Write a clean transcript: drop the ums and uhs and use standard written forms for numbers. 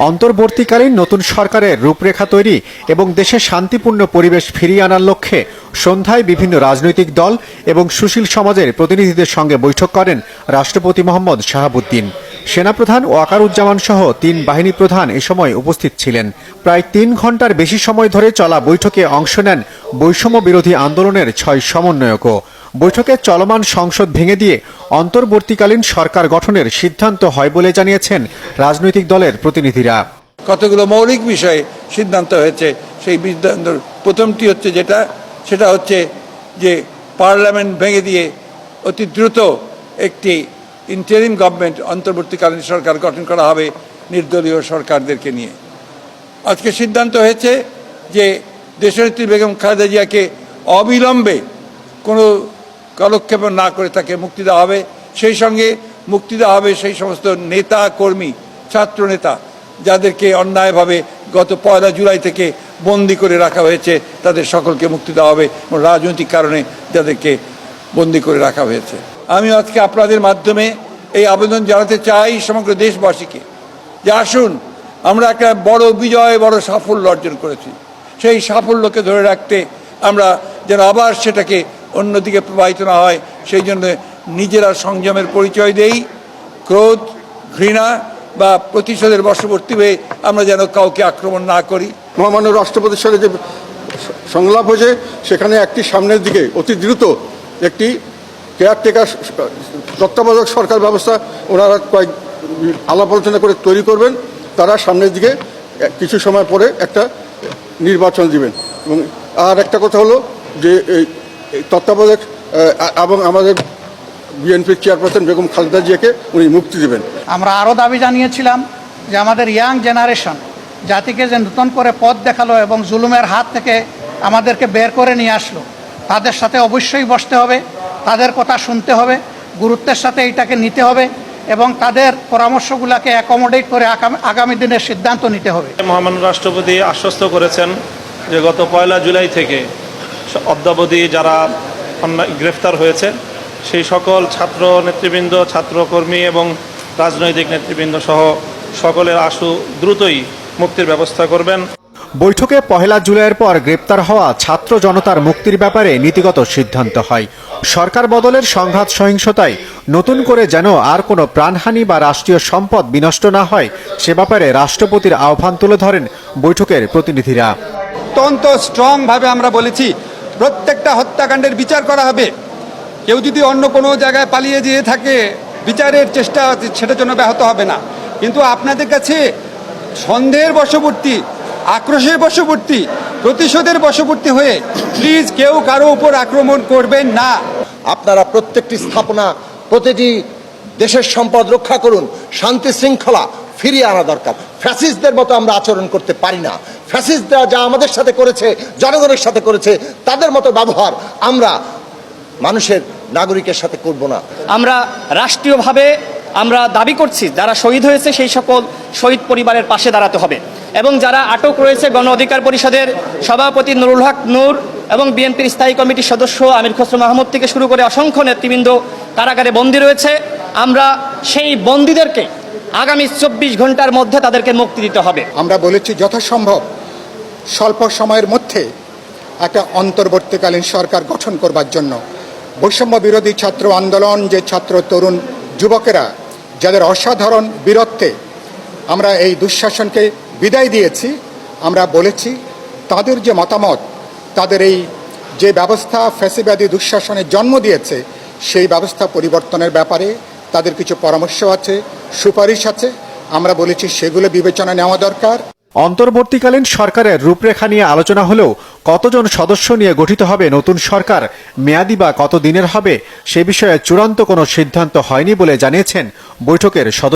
অন্তর্বর্তীকালীন নতুন সরকারের রূপরেখা তৈরি এবং দেশে শান্তিপূর্ণ পরিবেশ ফিরিয়ে আনার লক্ষ্যে সন্ধ্যায় বিভিন্ন রাজনৈতিক দল এবং সুশীল সমাজের প্রতিনিধিদের সঙ্গে বৈঠক করেন রাষ্ট্রপতি মোহাম্মদ শাহাবুদ্দিন। সেনাপ্রধান ওয়াকারুজ্জামান সহ ৩ বাহিনী প্রধান এ সময় উপস্থিত ছিলেন। প্রায় ৩ ঘণ্টার বেশি সময় ধরে চলা বৈঠকে অংশ নেন বৈষম্য বিরোধী আন্দোলনের ৬ সমন্বয়কও। বৈঠকে চলমান সংসদ ভেঙে দিয়ে অন্তর্বর্তীকালীন সরকার গঠনের সিদ্ধান্ত হয় বলে জানিয়েছেন রাজনৈতিক দলের প্রতিনিধিরা। কতগুলো মৌলিক বিষয়ে সিদ্ধান্ত হয়েছে। সেই সিদ্ধান্তের প্রথমটি হচ্ছে সেটা হচ্ছে যে পার্লামেন্ট ভেঙে দিয়ে অতি দ্রুত একটি ইন্টারিম গভর্নমেন্ট অন্তর্বর্তীকালীন সরকার গঠন করা হবে নির্দলীয় সরকারদেরকে নিয়ে। আজকে সিদ্ধান্ত হয়েছে যে দেশনেত্রী বেগম খালেদা জিয়াকে অবিলম্বে কোনো কালক্ষেপ না করে তাকে মুক্তি দেওয়া হবে। সেই সঙ্গে মুক্তি দেওয়া হবে সেই সমস্ত নেতা কর্মী, ছাত্র নেতা যাদেরকে অন্যায়ভাবে গত ১ জুলাই থেকে বন্দি করে রাখা হয়েছে, তাদের সকলকে মুক্তি দেওয়া হবে। রাজনৈতিক কারণে যাদেরকে বন্দি করে রাখা হয়েছে। আমি আজকে আপনাদের মাধ্যমে এই আবেদন জানাতে চাই সমগ্র দেশবাসীকে যে আসুন, আমরা একটা বড় বিজয়, বড় সাফল্য অর্জন করেছি। সেই সাফল্যকে ধরে রাখতে আমরা যেন আবার সেটাকে অন্যদিকে প্রবাহিত না হয়, সেই জন্য নিজেরা সংযমের পরিচয় দেই। ক্রোধ, ঘৃণা বা প্রতিশোধের বশবর্তী হয়ে আমরা যেন কাউকে আক্রমণ না করি। মহামান্য রাষ্ট্রপতির সাথে যে সংলাপ হয়েছে সেখানে একটি সামনের দিকে অতি দ্রুত একটি কেয়ারটেকার তত্ত্বাবধায়ক সরকার ব্যবস্থা ওনারা কয়েক আলাপ আলোচনা করে তৈরি করবেন। তারা সামনের দিকে কিছু সময় পরে একটা নির্বাচন দিবেন। এবং আর একটা কথা হলো যে এই তত্ত্বাবধায়ক এবং আমাদের বিএনপির চেয়ারপারসন বেগম খালেদা জিয়াকে উনি মুক্তি দেবেন। আমরা আরও দাবি জানিয়েছিলাম যে আমাদের ইয়াং জেনারেশন জাতিকে যে নতুন করে পথ দেখালো এবং জুলুমের হাত থেকে আমাদেরকে বের করে নিয়ে আসলো, তাদের সাথে অবশ্যই বসতে হবে, তাদের কথা শুনতে হবে, গুরুত্বের সাথে এইটাকে নিতে হবে এবং তাদের পরামর্শগুলোকে অ্যাকোমোডেট করে আগামী দিনের সিদ্ধান্ত নিতে হবে। মহামান্য রাষ্ট্রপতি আশ্বস্ত করেছেন যে গত ১ জুলাই থেকে অদ্যাবধি যারা গ্রেফতার হয়েছে সেই সকল ছাত্র নেতৃবৃন্দ, ছাত্রকর্মী এবং রাজনৈতিক নেতৃবৃন্দ সহ সকলের আশু দ্রুতই মুক্তির ব্যবস্থা করবেন। বৈঠকে ১ জুলাইয়ের পর গ্রেপ্তার হওয়া ছাত্র জনতার মুক্তির ব্যাপারে নীতিগত সিদ্ধান্ত হয়। সরকার বদলের সংঘাত সহিংসতায় নতুন করে যেন আর কোনো প্রাণহানি বা রাষ্ট্রীয় সম্পদ বিনষ্ট না হয় সে ব্যাপারে রাষ্ট্রপতির আহ্বান তুলে ধরেন বৈঠকের প্রতিনিধিরা। অত্যন্ত স্ট্রংভাবে আমরা বলেছি প্রত্যেকটা হত্যাকাণ্ডের বিচার করা হবে। কেউ যদি অন্য কোনো জায়গায় পালিয়ে যেয়ে থাকে, বিচারের চেষ্টা সেটার জন্য ব্যাহত হবে না। কিন্তু আপনাদের কাছে সন্দেহের বশবর্তী, আক্রোশের বশবর্তী, প্রতিশোধের বশবর্তী হয়ে প্লিজ কেউ কারো উপর আক্রমণ করবেন না। আপনারা প্রত্যেকটি স্থাপনা, প্রতিটি দেশের সম্পদ রক্ষা করুন। শান্তি শৃঙ্খলা ফিরিয়ে আনা দরকার। ফ্যাসিস্টদের মতো আমরা আচরণ করতে পারি না। ফ্যাসিস্টরা যা আমাদের সাথে করেছে, জনগণের সাথে করেছে, তাদের মতো ব্যবহার আমরা মানুষের, নাগরিকের সাথে করব না। আমরা রাষ্ট্রীয়ভাবে আমরা দাবি করছি যারা শহীদ হয়েছে সেই সকল শহীদ পরিবারের পাশে দাঁড়াতে হবে এবং যারা আটক রয়েছে গণ অধিকার পরিষদের সভাপতি নুরুল হক নূর এবং বিএনপির স্থায়ী কমিটির সদস্য আমির খসরু মাহমুদ থেকে শুরু করে অসংখ্য নেতৃবৃন্দ কারাগারে বন্দী রয়েছে, আমরা সেই বন্দীদেরকে আগামী ২৪ ঘন্টার মধ্যে তাদেরকে মুক্তি দিতে হবে। আমরা বলেছি যথাসম্ভব স্বল্প সময়ের মধ্যে একটা অন্তর্বর্তীকালীন সরকার গঠন করবার জন্য। বৈষম্য বিরোধী ছাত্র আন্দোলন, যে ছাত্র তরুণ যুবকেরা যাদের অসাধারণ বীরত্বে আমরা এই দুঃশাসনকে বিদায় দিয়েছি, আমরা বলেছি তাদের যে মতামত, তাদের এই যে ব্যবস্থা ফ্যাসিবাদী দুঃশাসনের জন্ম দিয়েছে সেই ব্যবস্থা পরিবর্তনের ব্যাপারে তাদের কিছু পরামর্শ আছে, সুপারিশ আছে। আমরা বলেছি সেগুলো বিবেচনা নেওয়া দরকার। অন্তর্বর্তীকালীন সরকারের রূপরেখা নিয়ে আলোচনা হলেও কতজন সদস্য নিয়ে গঠিত হবে নতুন সরকার, মেয়াদি বা কত দিনের হবে সে বিষয়ে চূড়ান্ত কোনো সিদ্ধান্ত হয়নি বলে জানিয়েছেন বৈঠকের সদস্য।